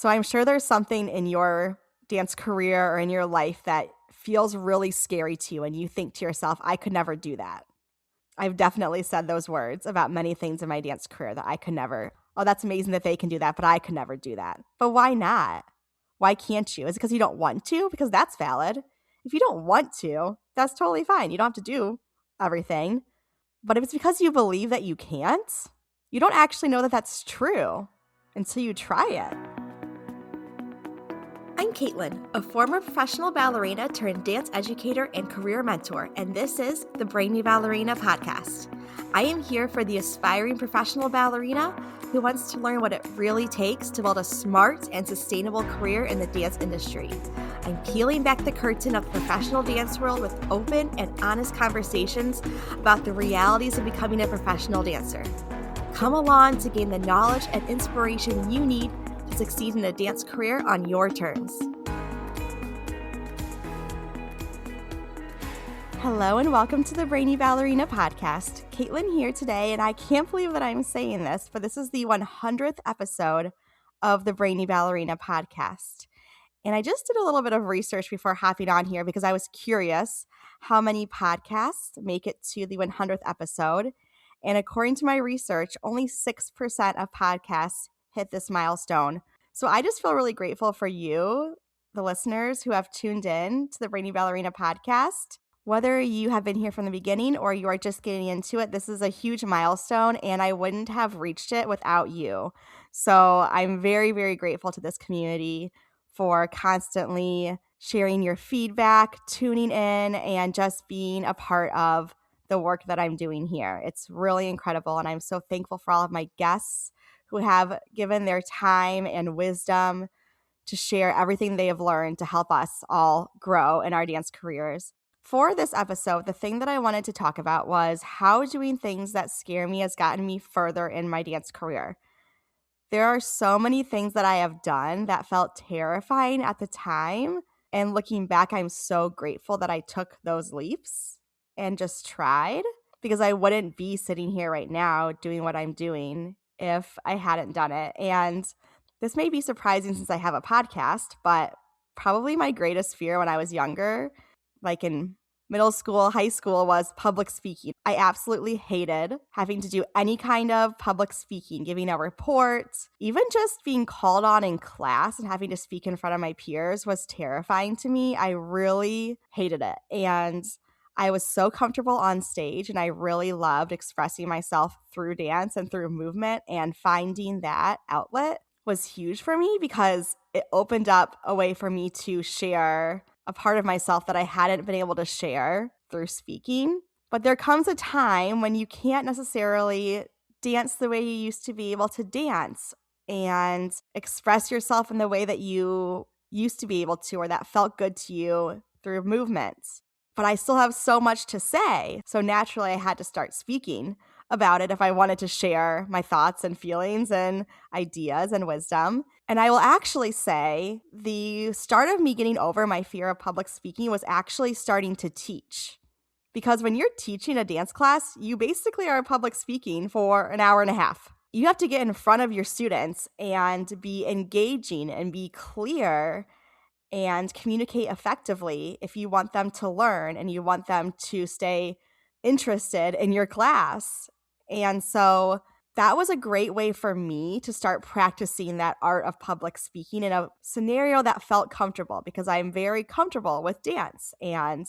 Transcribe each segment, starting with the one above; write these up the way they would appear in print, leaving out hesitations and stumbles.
So I'm sure there's something in your dance career or in your life that feels really scary to you and you think to yourself, I could never do that. I've definitely said those words about many things in my dance career that I could never. Oh, that's amazing that they can do that, but I could never do that. But why not? Why can't you? Is it because you don't want to? Because that's valid. If you don't want to, that's totally fine. You don't have to do everything. But if it's because you believe that you can't, you don't actually know that that's true until you try it. I'm Caitlin, a former professional ballerina turned dance educator and career mentor, and this is the Brainy Ballerina Podcast. I am here for the aspiring professional ballerina who wants to learn what it really takes to build a smart and sustainable career in the dance industry. I'm peeling back the curtain of the professional dance world with open and honest conversations about the realities of becoming a professional dancer. Come along to gain the knowledge and inspiration you need to succeed in a dance career on your terms. Hello and welcome to the Brainy Ballerina Podcast. Caitlin here today, and I can't believe that I'm saying this, but this is the 100th episode of the Brainy Ballerina Podcast. And I just did a little bit of research before hopping on here because I was curious how many podcasts make it to the 100th episode. And according to my research, only 6% of podcasts hit this milestone. So I just feel really grateful for you, the listeners who have tuned in to the Brainy Ballerina Podcast. Whether you have been here from the beginning or you are just getting into it, this is a huge milestone and I wouldn't have reached it without you. So I'm very, very grateful to this community for constantly sharing your feedback, tuning in, and just being a part of the work that I'm doing here. It's really incredible, and I'm so thankful for all of my guests who have given their time and wisdom to share everything they have learned to help us all grow in our dance careers. For this episode, the thing that I wanted to talk about was how doing things that scare me has gotten me further in my dance career. There are so many things that I have done that felt terrifying at the time, and looking back, I'm so grateful that I took those leaps and just tried, because I wouldn't be sitting here right now doing what I'm doing if I hadn't done it. And this may be surprising since I have a podcast, but probably my greatest fear when I was younger, like in middle school, high school, was public speaking. I absolutely hated having to do any kind of public speaking, giving a report, even just being called on in class and having to speak in front of my peers was terrifying to me. I really hated it. And I was so comfortable on stage, and I really loved expressing myself through dance and through movement, and finding that outlet was huge for me because it opened up a way for me to share a part of myself that I hadn't been able to share through speaking. But there comes a time when you can't necessarily dance the way you used to be able to dance and express yourself in the way that you used to be able to, or that felt good to you through movements. But I still have so much to say. So naturally, I had to start speaking about it if I wanted to share my thoughts and feelings and ideas and wisdom. And I will actually say the start of me getting over my fear of public speaking was actually starting to teach. Because when you're teaching a dance class, you basically are public speaking for an hour and a half. You have to get in front of your students and be engaging and be clear and communicate effectively if you want them to learn and you want them to stay interested in your class. And so that was a great way for me to start practicing that art of public speaking in a scenario that felt comfortable, because I'm very comfortable with dance and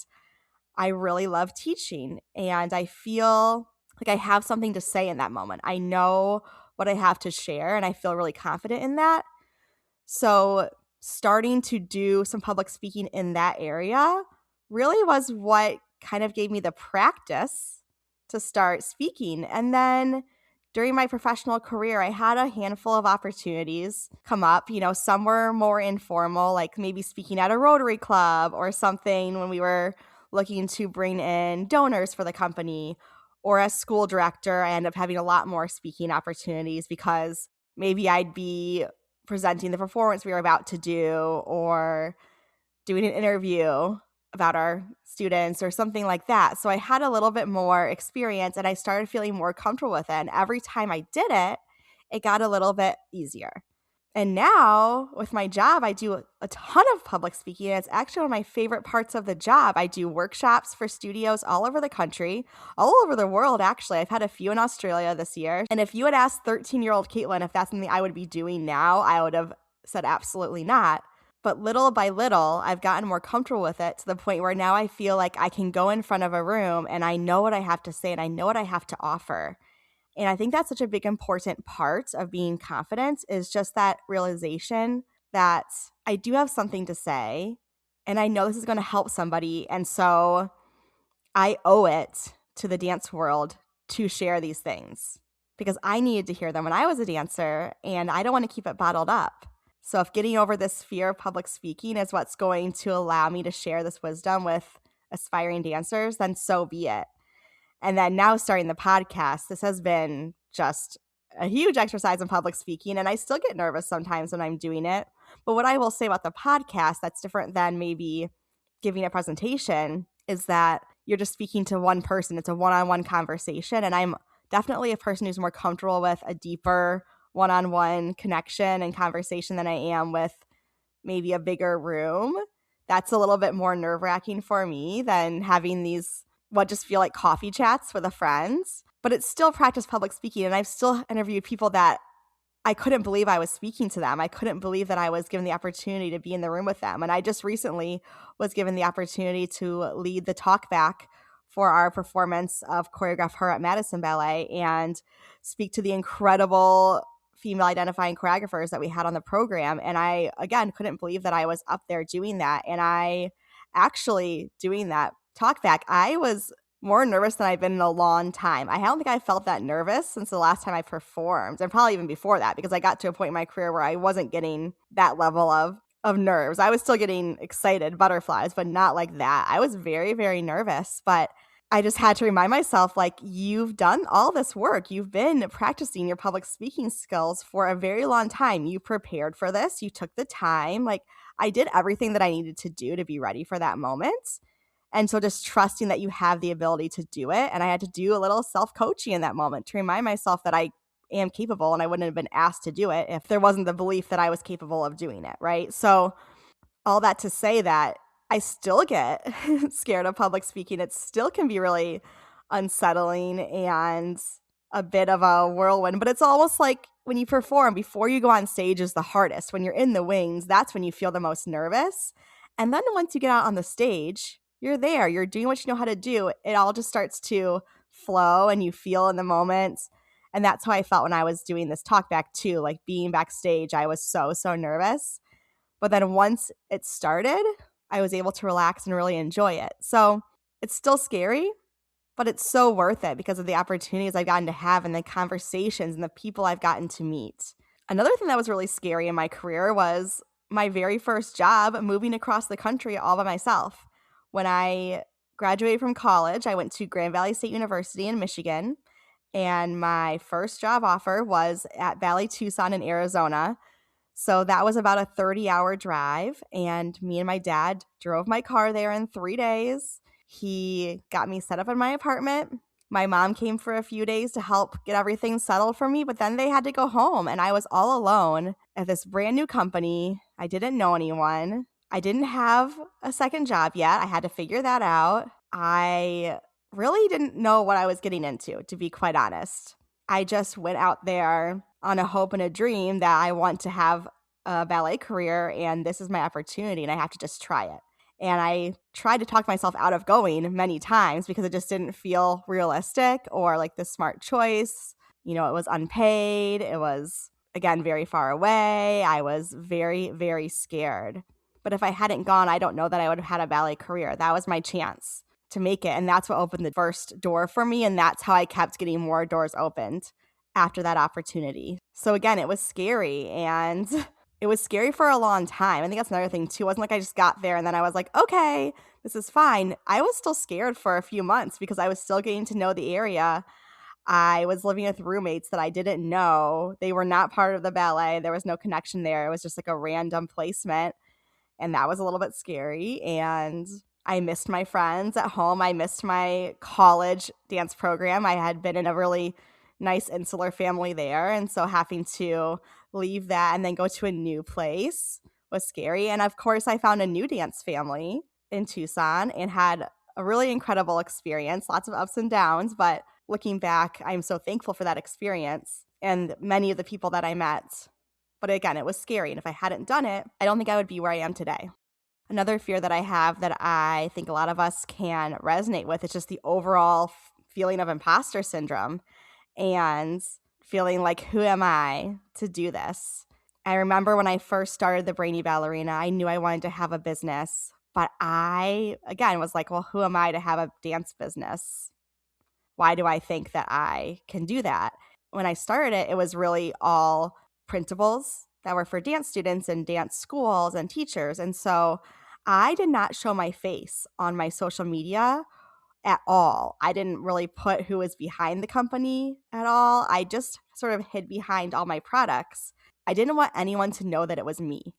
I really love teaching, and I feel like I have something to say in that moment. I know what I have to share and I feel really confident in that. So starting to do some public speaking in that area really was what kind of gave me the practice to start speaking. And then during my professional career, I had a handful of opportunities come up. Some were more informal, like maybe speaking at a Rotary Club or something when we were looking to bring in donors for the company. Or as school director, I ended up having a lot more speaking opportunities because maybe I'd be presenting the performance we were about to do, or doing an interview about our students or something like that. So I had a little bit more experience and I started feeling more comfortable with it. And every time I did it, it got a little bit easier. And now with my job, I do a ton of public speaking. And it's actually one of my favorite parts of the job. I do workshops for studios all over the country, all over the world, actually. I've had a few in Australia this year. And if you had asked 13-year-old Caitlin if that's something I would be doing now, I would have said absolutely not. But little by little, I've gotten more comfortable with it to the point where now I feel like I can go in front of a room and I know what I have to say and I know what I have to offer. And I think that's such a big important part of being confident is just that realization that I do have something to say and I know this is going to help somebody. And so I owe it to the dance world to share these things because I needed to hear them when I was a dancer and I don't want to keep it bottled up. So if getting over this fear of public speaking is what's going to allow me to share this wisdom with aspiring dancers, then so be it. And then now starting the podcast, this has been just a huge exercise in public speaking. And I still get nervous sometimes when I'm doing it. But what I will say about the podcast that's different than maybe giving a presentation is that you're just speaking to one person. It's a one-on-one conversation. And I'm definitely a person who's more comfortable with a deeper one-on-one connection and conversation than I am with maybe a bigger room. That's a little bit more nerve-wracking for me than having these what just feel like coffee chats with a friend. But it's still practice public speaking. And I've still interviewed people that I couldn't believe I was speaking to them. I couldn't believe that I was given the opportunity to be in the room with them. And I just recently was given the opportunity to lead the talk back for our performance of Choreograph Her at Madison Ballet and speak to the incredible female identifying choreographers that we had on the program. And I, again, couldn't believe that I was up there doing that. And I actually doing that talk back, I was more nervous than I've been in a long time. I don't think I felt that nervous since the last time I performed, and probably even before that, because I got to a point in my career where I wasn't getting that level of nerves. I was still getting excited, butterflies, but not like that. I was very, very nervous, but I just had to remind myself, like, you've done all this work. You've been practicing your public speaking skills for a very long time. You prepared for this. You took the time. Like, I did everything that I needed to do to be ready for that moment. And so just trusting that you have the ability to do it. And I had to do a little self-coaching in that moment to remind myself that I am capable and I wouldn't have been asked to do it if there wasn't the belief that I was capable of doing it, right? So all that to say that I still get scared of public speaking. It still can be really unsettling and a bit of a whirlwind, but it's almost like when you perform, before you go on stage is the hardest. When you're in the wings, that's when you feel the most nervous. And then once you get out on the stage, you're there, you're doing what you know how to do. It all just starts to flow and you feel in the moment. And that's how I felt when I was doing this talk back too. Like being backstage, I was so nervous. But then once it started, I was able to relax and really enjoy it. So it's still scary, but it's so worth it because of the opportunities I've gotten to have and the conversations and the people I've gotten to meet. Another thing that was really scary in my career was my very first job moving across the country all by myself. When I graduated from college, I went to Grand Valley State University in Michigan, and my first job offer was at Ballet Tucson in Arizona. So that was about a 30-hour drive, and me and my dad drove my car there in 3 days. He got me set up in my apartment. My mom came for a few days to help get everything settled for me, but then they had to go home, and I was all alone at this brand new company. I didn't know anyone. I didn't have a second job yet. I had to figure that out. I really didn't know what I was getting into, to be quite honest. I just went out there on a hope and a dream that I want to have a ballet career and this is my opportunity and I have to just try it. And I tried to talk myself out of going many times because it just didn't feel realistic or like the smart choice. You know, it was unpaid. It was, again, very far away. I was very, very scared. But if I hadn't gone, I don't know that I would have had a ballet career. That was my chance to make it. And that's what opened the first door for me. And that's how I kept getting more doors opened after that opportunity. So again, it was scary. And it was scary for a long time. I think that's another thing too. It wasn't like I just got there and then I was like, okay, this is fine. I was still scared for a few months because I was still getting to know the area. I was living with roommates that I didn't know. They were not part of the ballet. There was no connection there. It was just like a random placement. And that was a little bit scary. And I missed my friends at home. I missed my college dance program. I had been in a really nice insular family there. And so having to leave that and then go to a new place was scary. And of course, I found a new dance family in Tucson and had a really incredible experience, lots of ups and downs. But looking back, I'm so thankful for that experience and many of the people that I met. But again, it was scary. And if I hadn't done it, I don't think I would be where I am today. Another fear that I have that I think a lot of us can resonate with is just the overall feeling of imposter syndrome and feeling like, who am I to do this? I remember when I first started the Brainy Ballerina, I knew I wanted to have a business, but I, again, was like, well, who am I to have a dance business? Why do I think that I can do that? When I started it, it was really all printables that were for dance students and dance schools and teachers. And so I did not show my face on my social media at all. I didn't really put who was behind the company at all. I just sort of hid behind all my products. I didn't want anyone to know that it was me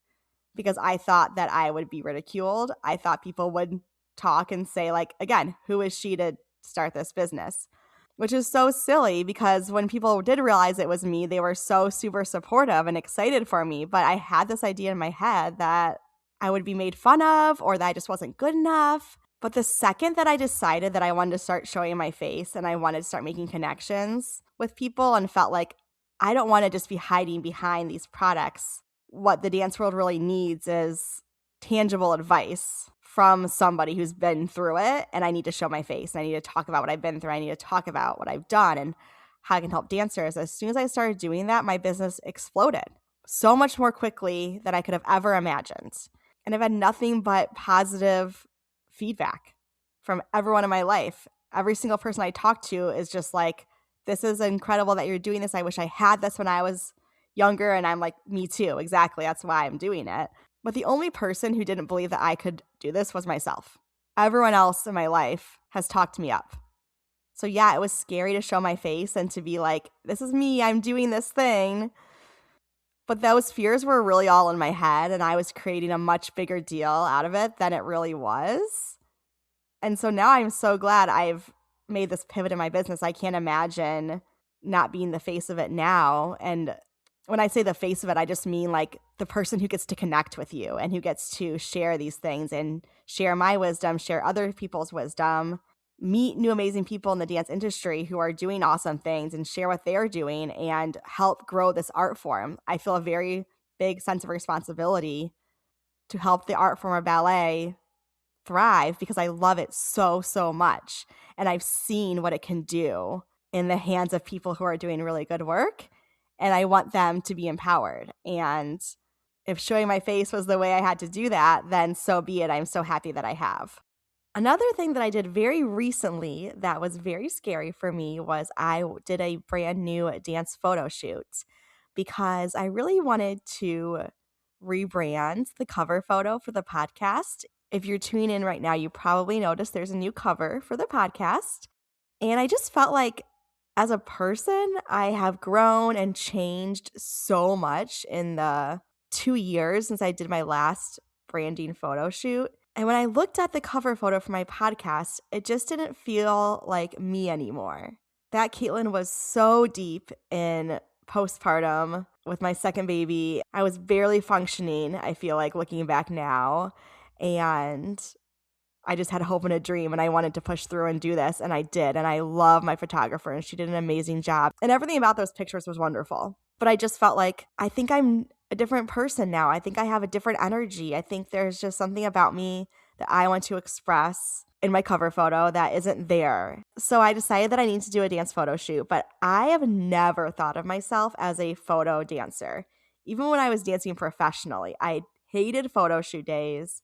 because I thought that I would be ridiculed. I thought people would talk and say, like, again, who is she to start this business? Which is so silly because when people did realize it was me, they were so super supportive and excited for me. But I had this idea in my head that I would be made fun of or that I just wasn't good enough. But the second that I decided that I wanted to start showing my face and I wanted to start making connections with people and felt like I don't want to just be hiding behind these products. What the dance world really needs is tangible advice from somebody who's been through it, and I need to show my face. And I need to talk about what I've been through. I need to talk about what I've done and how I can help dancers. As soon as I started doing that, my business exploded so much more quickly than I could have ever imagined. And I've had nothing but positive feedback from everyone in my life. Every single person I talk to is just like, this is incredible that you're doing this. I wish I had this when I was younger. And I'm like, me too. Exactly. That's why I'm doing it. But the only person who didn't believe that I could do this was myself. Everyone else in my life has talked me up. So yeah, it was scary to show my face and to be like, this is me. I'm doing this thing. But those fears were really all in my head, and I was creating a much bigger deal out of it than it really was. And so now I'm so glad I've made this pivot in my business. I can't imagine not being the face of it now. And when I say the face of it, I just mean like the person who gets to connect with you and who gets to share these things and share my wisdom, share other people's wisdom, meet new amazing people in the dance industry who are doing awesome things and share what they're doing and help grow this art form. I feel a very big sense of responsibility to help the art form of ballet thrive because I love it so, so much. And I've seen what it can do in the hands of people who are doing really good work. And I want them to be empowered. And if showing my face was the way I had to do that, then so be it. I'm so happy that I have. Another thing that I did very recently that was very scary for me was I did a brand new dance photo shoot because I really wanted to rebrand the cover photo for the podcast. If you're tuning in right now, you probably noticed there's a new cover for the podcast. And I just felt like as a person, I have grown and changed so much in the 2 years since I did my last branding photo shoot. And when I looked at the cover photo for my podcast, it just didn't feel like me anymore. That Caitlin was so deep in postpartum with my second baby. I was barely functioning, I feel like, looking back now. And I just had hope and a dream, and I wanted to push through and do this, and I did. And I love my photographer, and she did an amazing job. And everything about those pictures was wonderful. But I just felt like I think I'm a different person now. I think I have a different energy. I think there's just something about me that I want to express in my cover photo that isn't there. So I decided that I need to do a dance photo shoot, but I have never thought of myself as a photo dancer. Even when I was dancing professionally, I hated photo shoot days.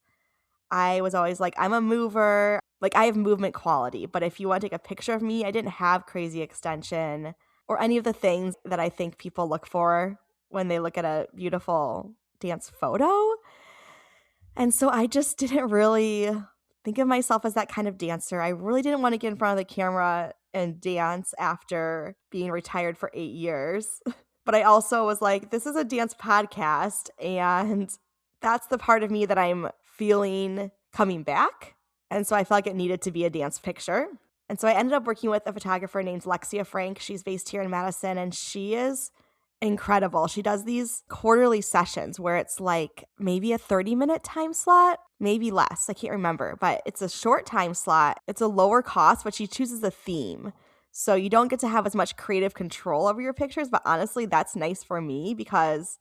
I was always like, I'm a mover. Like, I have movement quality, but if you want to take a picture of me, I didn't have crazy extension or any of the things that I think people look for when they look at a beautiful dance photo. And so I just didn't really think of myself as that kind of dancer. I really didn't want to get in front of the camera and dance after being retired for 8 years. But I also was like, this is a dance podcast, and that's the part of me that I'm feeling coming back. And so I felt like it needed to be a dance picture. And so I ended up working with a photographer named Lexia Frank. She's based here in Madison, and she is incredible. She does these quarterly sessions where it's like maybe a 30-minute time slot, maybe less. I can't remember, but it's a short time slot. It's a lower cost, but she chooses a theme. So you don't get to have as much creative control over your pictures, but honestly, that's nice for me because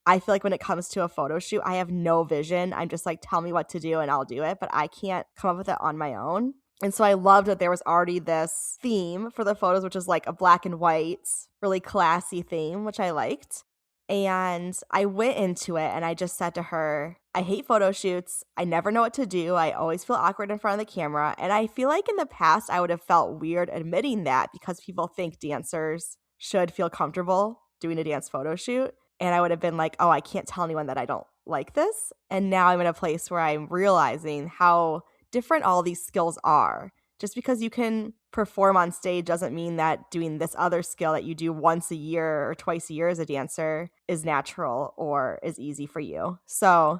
I feel like when it comes to a photo shoot, I have no vision. I'm just like, tell me what to do and I'll do it, but I can't come up with it on my own. And so I loved that there was already this theme for the photos, which is like a black and white, really classy theme, which I liked. And I went into it and I just said to her, I hate photo shoots. I never know what to do. I always feel awkward in front of the camera. And I feel like in the past, I would have felt weird admitting that because people think dancers should feel comfortable doing a dance photo shoot. And I would have been like, oh, I can't tell anyone that I don't like this. And now I'm in a place where I'm realizing how different all these skills are. Just because you can perform on stage doesn't mean that doing this other skill that you do once a year or twice a year as a dancer is natural or is easy for you. So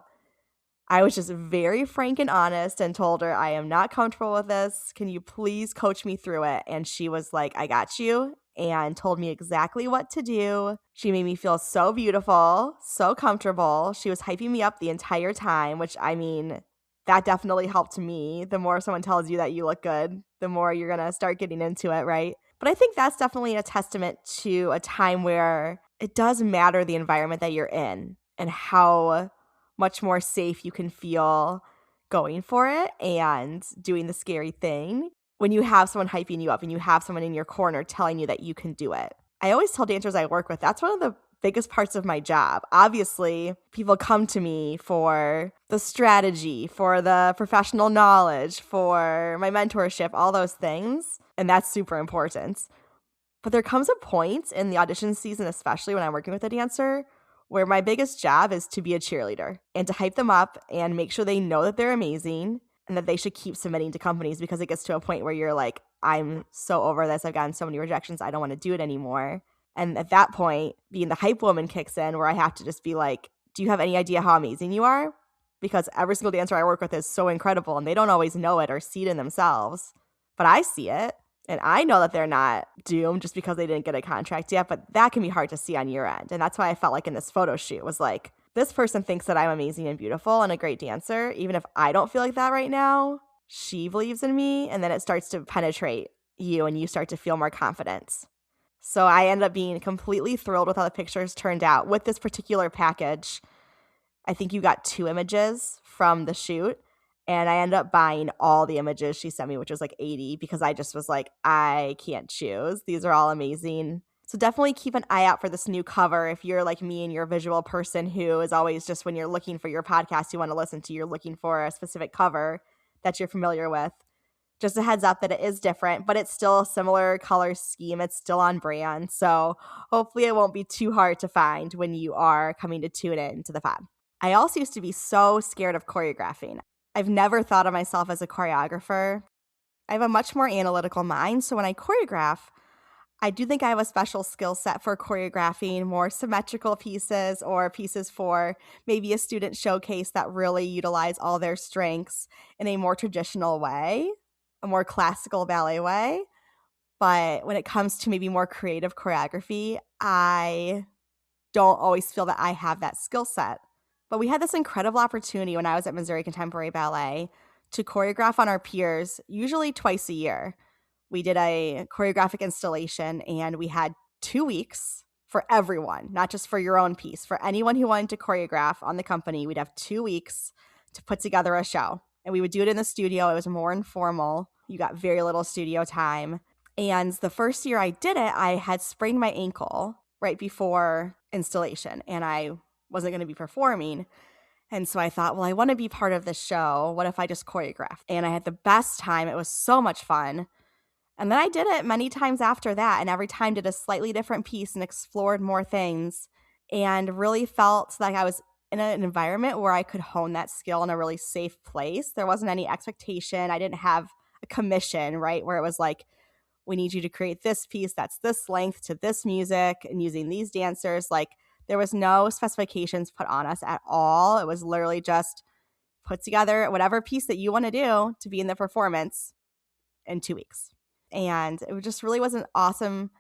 I was just very frank and honest and told her, I am not comfortable with this. Can you please coach me through it? And she was like, I got you, and told me exactly what to do. She made me feel so beautiful, so comfortable. She was hyping me up the entire time, which I mean, that definitely helped me. The more someone tells you that you look good, the more you're going to start getting into it, right? But I think that's definitely a testament to a time where it does matter the environment that you're in and how much more safe you can feel going for it and doing the scary thing when you have someone hyping you up and you have someone in your corner telling you that you can do it. I always tell dancers I work with, that's one of the biggest parts of my job. Obviously, people come to me for the strategy, for the professional knowledge, for my mentorship, all those things, and that's super important. But there comes a point in the audition season, especially when I'm working with a dancer, where my biggest job is to be a cheerleader and to hype them up and make sure they know that they're amazing and that they should keep submitting to companies, because it gets to a point where you're like, I'm so over this. I've gotten so many rejections. I don't want to do it anymore. And at that point, being the hype woman kicks in, where I have to just be like, do you have any idea how amazing you are? Because every single dancer I work with is so incredible and they don't always know it or see it in themselves. But I see it. And I know that they're not doomed just because they didn't get a contract yet, but that can be hard to see on your end. And that's why I felt like in this photo shoot was like, this person thinks that I'm amazing and beautiful and a great dancer. Even if I don't feel like that right now, she believes in me. And then it starts to penetrate you and you start to feel more confidence. So I ended up being completely thrilled with how the pictures turned out. With this particular package, I think you got 2 images from the shoot. And I ended up buying all the images she sent me, which was like 80, because I just was like, I can't choose. These are all amazing. So definitely keep an eye out for this new cover. If you're like me and you're a visual person who is always just, when you're looking for your podcast you want to listen to, you're looking for a specific cover that you're familiar with. Just a heads up that it is different, but it's still a similar color scheme. It's still on brand. So hopefully it won't be too hard to find when you are coming to tune in to the pod. I also used to be so scared of choreographing. I've never thought of myself as a choreographer. I have a much more analytical mind, so when I choreograph, I do think I have a special skill set for choreographing more symmetrical pieces or pieces for maybe a student showcase that really utilize all their strengths in a more traditional way, a more classical ballet way. But when it comes to maybe more creative choreography, I don't always feel that I have that skill set. But we had this incredible opportunity when I was at Missouri Contemporary Ballet to choreograph on our peers, usually twice a year. We did a choreographic installation and we had 2 weeks for everyone, not just for your own piece. For anyone who wanted to choreograph on the company, we'd have 2 weeks to put together a show. And we would do it in the studio. It was more informal. You got very little studio time. And the first year I did it, I had sprained my ankle right before installation and I wasn't going to be performing. And so I thought, well, I want to be part of this show. What if I just choreographed? And I had the best time. It was so much fun. And then I did it many times after that. And every time did a slightly different piece and explored more things and really felt like I was in an environment where I could hone that skill in a really safe place. There wasn't any expectation. I didn't have a commission, right? Where it was like, we need you to create this piece that's this length to this music and using these dancers. Like, there was no specifications put on us at all. It was literally just put together whatever piece that you want to do to be in the performance in 2 weeks. And it just really was an awesome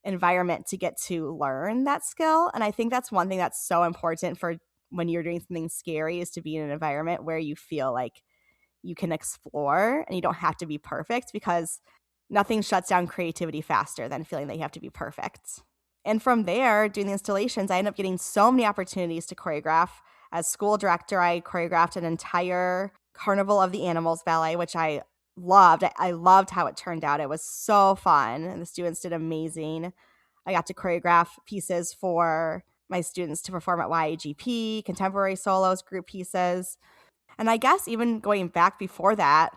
environment to get to learn that skill. And I think that's one thing that's so important for when you're doing something scary, is to be in an environment where you feel like you can explore and you don't have to be perfect, because nothing shuts down creativity faster than feeling that you have to be perfect. And from there, doing the installations, I ended up getting so many opportunities to choreograph. As school director, I choreographed an entire Carnival of the Animals ballet, which I loved. I loved how it turned out. It was so fun, and the students did amazing. I got to choreograph pieces for my students to perform at YAGP, contemporary solos, group pieces. And I guess even going back before that,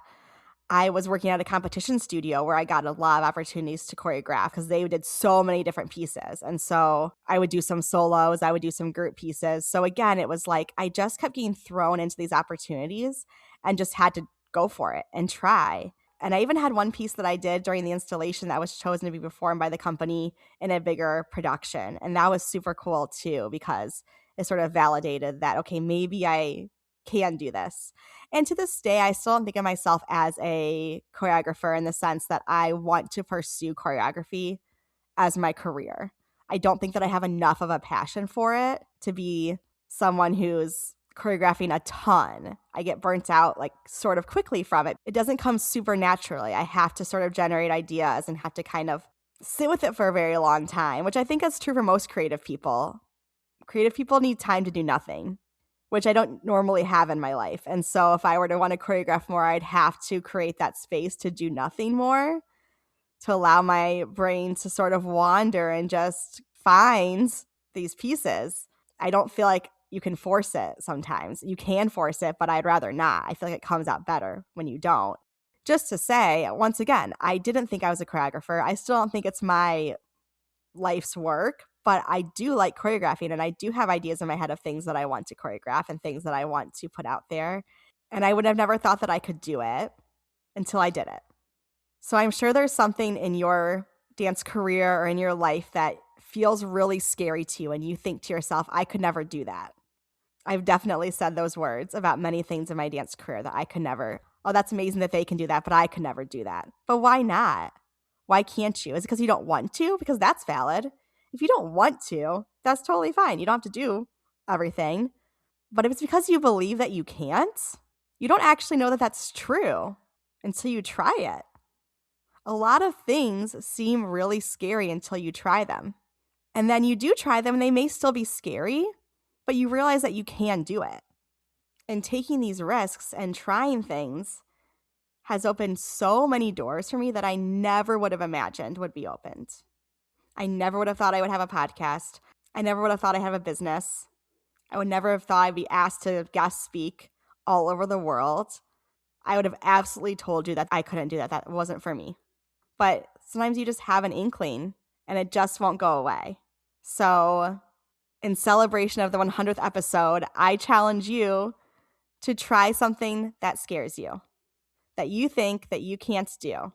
I was working at a competition studio where I got a lot of opportunities to choreograph because they did so many different pieces. And so I would do some solos, I would do some group pieces. So again, it was like I just kept getting thrown into these opportunities and just had to go for it and try. And I even had one piece that I did during the installation that was chosen to be performed by the company in a bigger production. And that was super cool too, because it sort of validated that, okay, maybe I can do this. And to this day, I still don't think of myself as a choreographer in the sense that I want to pursue choreography as my career. I don't think that I have enough of a passion for it to be someone who's choreographing a ton. I get burnt out like sort of quickly from it. It doesn't come super naturally. I have to sort of generate ideas and have to kind of sit with it for a very long time, which I think is true for most creative people. Creative people need time to do nothing, which I don't normally have in my life. And so if I were to want to choreograph more, I'd have to create that space to do nothing more, to allow my brain to sort of wander and just find these pieces. I don't feel like you can force it sometimes. You can force it, but I'd rather not. I feel like it comes out better when you don't. Just to say, once again, I didn't think I was a choreographer. I still don't think it's my life's work, but I do like choreographing, and I do have ideas in my head of things that I want to choreograph and things that I want to put out there. And I would have never thought that I could do it until I did it. So I'm sure there's something in your dance career or in your life that feels really scary to you, and you think to yourself, I could never do that. I've definitely said those words about many things in my dance career that I could never. Oh, that's amazing that they can do that, but I could never do that. But why not? Why can't you? Is it because you don't want to? Because that's valid. If you don't want to, that's totally fine. You don't have to do everything. But if it's because you believe that you can't, you don't actually know that that's true until you try it. A lot of things seem really scary until you try them. And then you do try them and they may still be scary, but you realize that you can do it. And taking these risks and trying things has opened so many doors for me that I never would have imagined would be opened. I never would have thought I would have a podcast. I never would have thought I'd have a business. I would never have thought I'd be asked to guest speak all over the world. I would have absolutely told you that I couldn't do that. That wasn't for me. But sometimes you just have an inkling and it just won't go away. So in celebration of the 100th episode, I challenge you to try something that scares you, that you think that you can't do,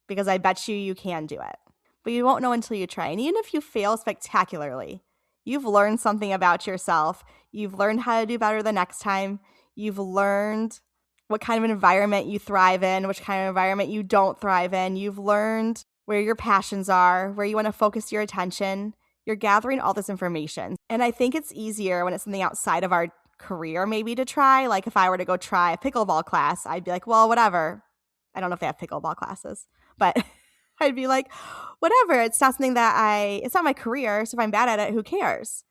because I bet you can do it. But you won't know until you try. And even if you fail spectacularly, you've learned something about yourself. You've learned how to do better the next time. You've learned what kind of an environment you thrive in, which kind of environment you don't thrive in. You've learned where your passions are, where you want to focus your attention. You're gathering all this information. And I think it's easier when it's something outside of our career maybe to try. Like if I were to go try a pickleball class, I'd be like, well, whatever. I don't know if they have pickleball classes, but I'd be like, whatever. It's not something that it's not my career. So if I'm bad at it, who cares?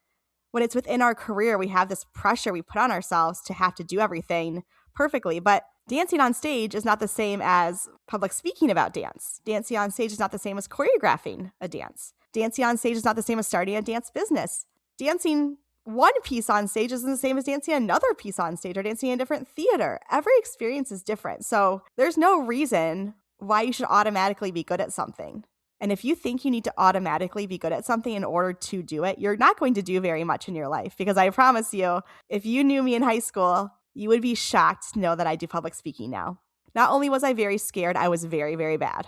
When it's within our career, we have this pressure we put on ourselves to have to do everything perfectly. But dancing on stage is not the same as public speaking about dance. Dancing on stage is not the same as choreographing a dance. Dancing on stage is not the same as starting a dance business. Dancing one piece on stage isn't the same as dancing another piece on stage or dancing in a different theater. Every experience is different. So there's no reason why you should automatically be good at something. And if you think you need to automatically be good at something in order to do it, you're not going to do very much in your life. Because I promise you, if you knew me in high school, you would be shocked to know that I do public speaking now. Not only was I very scared, I was very, very bad.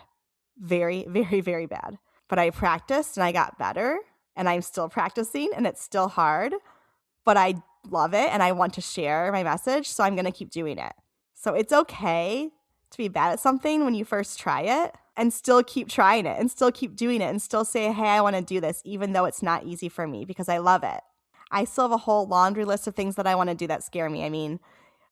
Very, very, very bad. But I practiced and I got better. And I'm still practicing and it's still hard, but I love it and I want to share my message, so I'm going to keep doing it. So it's okay to be bad at something when you first try it, and still keep trying it and still keep doing it and still say, hey, I want to do this, even though it's not easy for me because I love it. I still have a whole laundry list of things that I want to do that scare me. I mean,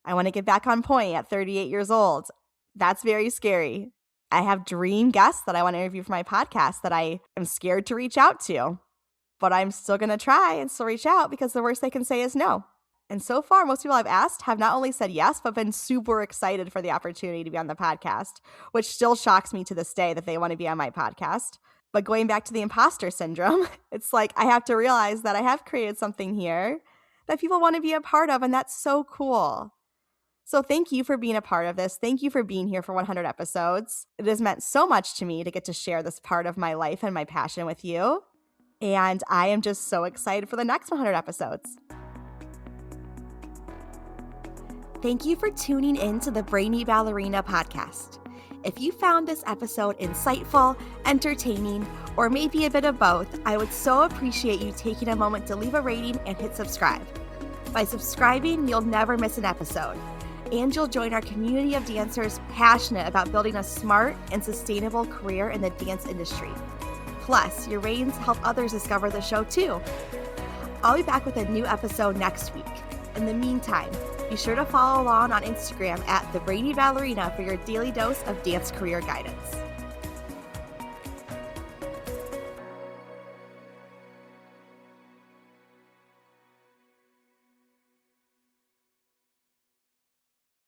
I want to get back on point at 38 years old. That's very scary. I have dream guests that I want to interview for my podcast that I am scared to reach out to, but I'm still going to try and still reach out because the worst they can say is no. And so far, most people I've asked have not only said yes, but been super excited for the opportunity to be on the podcast, which still shocks me to this day that they want to be on my podcast. But going back to the imposter syndrome, it's like I have to realize that I have created something here that people want to be a part of, and that's so cool. So thank you for being a part of this. Thank you for being here for 100 episodes. It has meant so much to me to get to share this part of my life and my passion with you. And I am just so excited for the next 100 episodes. Thank you for tuning in to the Brainy Ballerina Podcast. If you found this episode insightful, entertaining, or maybe a bit of both, I would so appreciate you taking a moment to leave a rating and hit subscribe. By subscribing, you'll never miss an episode, and you'll join our community of dancers passionate about building a smart and sustainable career in the dance industry. Plus, your ratings help others discover the show too. I'll be back with a new episode next week. In the meantime, be sure to follow along on Instagram at the Brainy Ballerina for your daily dose of dance career guidance.